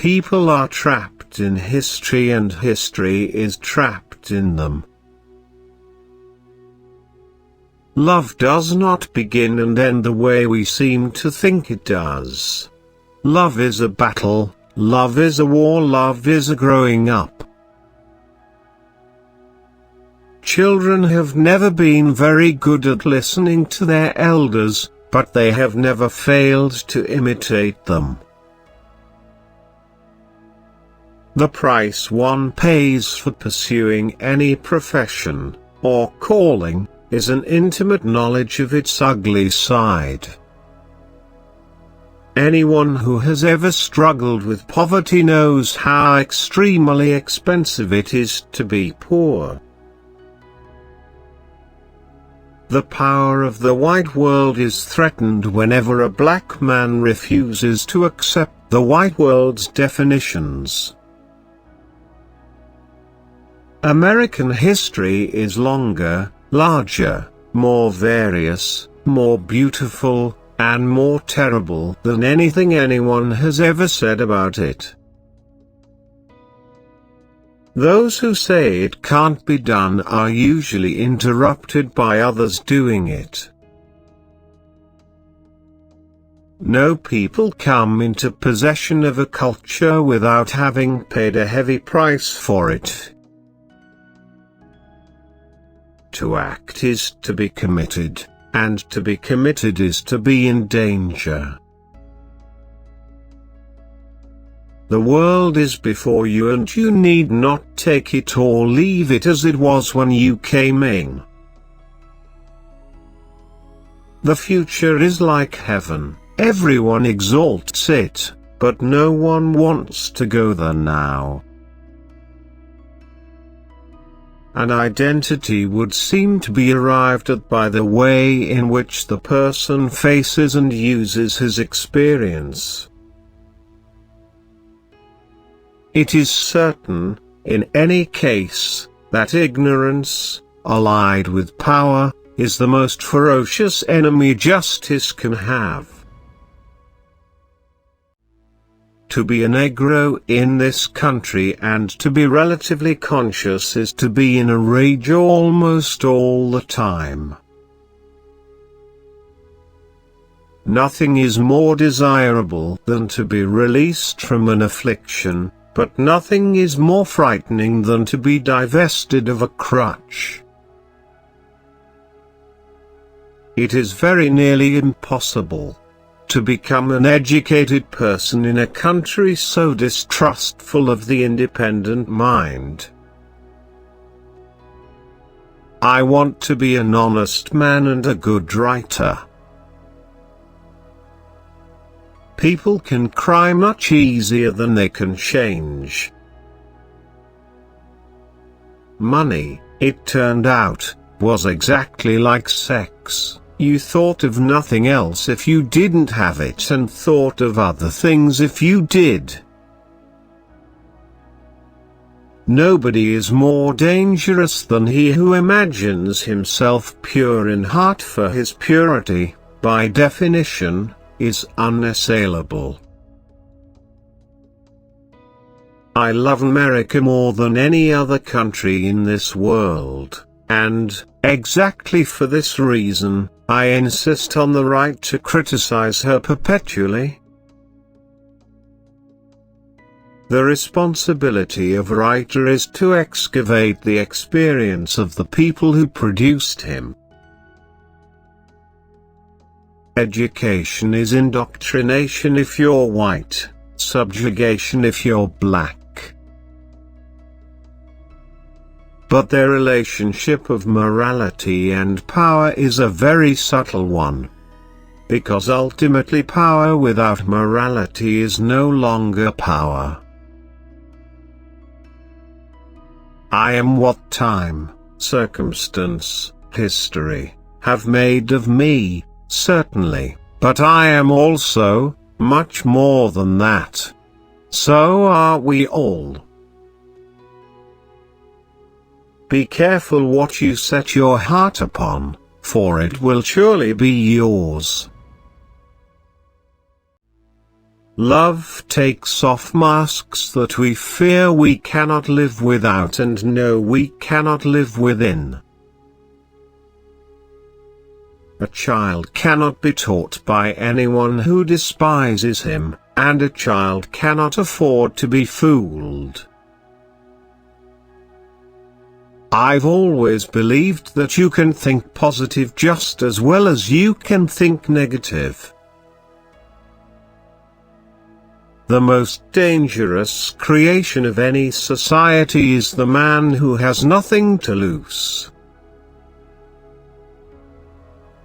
People are trapped in history and history is trapped in them. Love does not begin and end the way we seem to think it does. Love is a battle, love is a war, love is a growing up. Children have never been very good at listening to their elders, but they have never failed to imitate them. The price one pays for pursuing any profession, or calling, is an intimate knowledge of its ugly side. Anyone who has ever struggled with poverty knows how extremely expensive it is to be poor. The power of the white world is threatened whenever a black man refuses to accept the white world's definitions. American history is longer, larger, more various, more beautiful, and more terrible than anything anyone has ever said about it. Those who say it can't be done are usually interrupted by others doing it. No people come into possession of a culture without having paid a heavy price for it. To act is to be committed, and to be committed is to be in danger. The world is before you and you need not take it or leave it as it was when you came in. The future is like heaven, everyone exalts it, but no one wants to go there now. An identity would seem to be arrived at by the way in which the person faces and uses his experience. It is certain, in any case, that ignorance, allied with power, is the most ferocious enemy justice can have. To be a Negro in this country and to be relatively conscious is to be in a rage almost all the time. Nothing is more desirable than to be released from an affliction, but nothing is more frightening than to be divested of a crutch. It is very nearly impossible to become an educated person in a country so distrustful of the independent mind. I want to be an honest man and a good writer. People can cry much easier than they can change. Money, it turned out, was exactly like sex. You thought of nothing else if you didn't have it and thought of other things if you did. Nobody is more dangerous than he who imagines himself pure in heart, for his purity, by definition, is unassailable. I love America more than any other country in this world, and, exactly for this reason, I insist on the right to criticize her perpetually. The responsibility of a writer is to excavate the experience of the people who produced him. Education is indoctrination if you're white, subjugation if you're black. But their relationship of morality and power is a very subtle one. Because ultimately power without morality is no longer power. I am what time, circumstance, history, have made of me, certainly, but I am also, much more than that. So are we all. Be careful what you set your heart upon, for it will surely be yours. Love takes off masks that we fear we cannot live without and know we cannot live within. A child cannot be taught by anyone who despises him, and a child cannot afford to be fooled. I've always believed that you can think positive just as well as you can think negative. The most dangerous creation of any society is the man who has nothing to lose.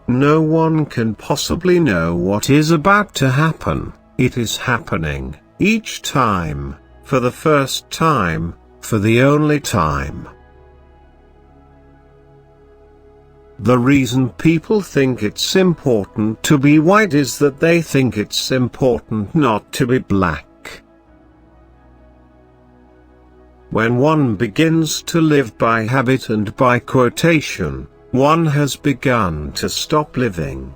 No one can possibly know what is about to happen. It is happening, each time, for the first time, for the only time. The reason people think it's important to be white is that they think it's important not to be black. When one begins to live by habit and by quotation, one has begun to stop living.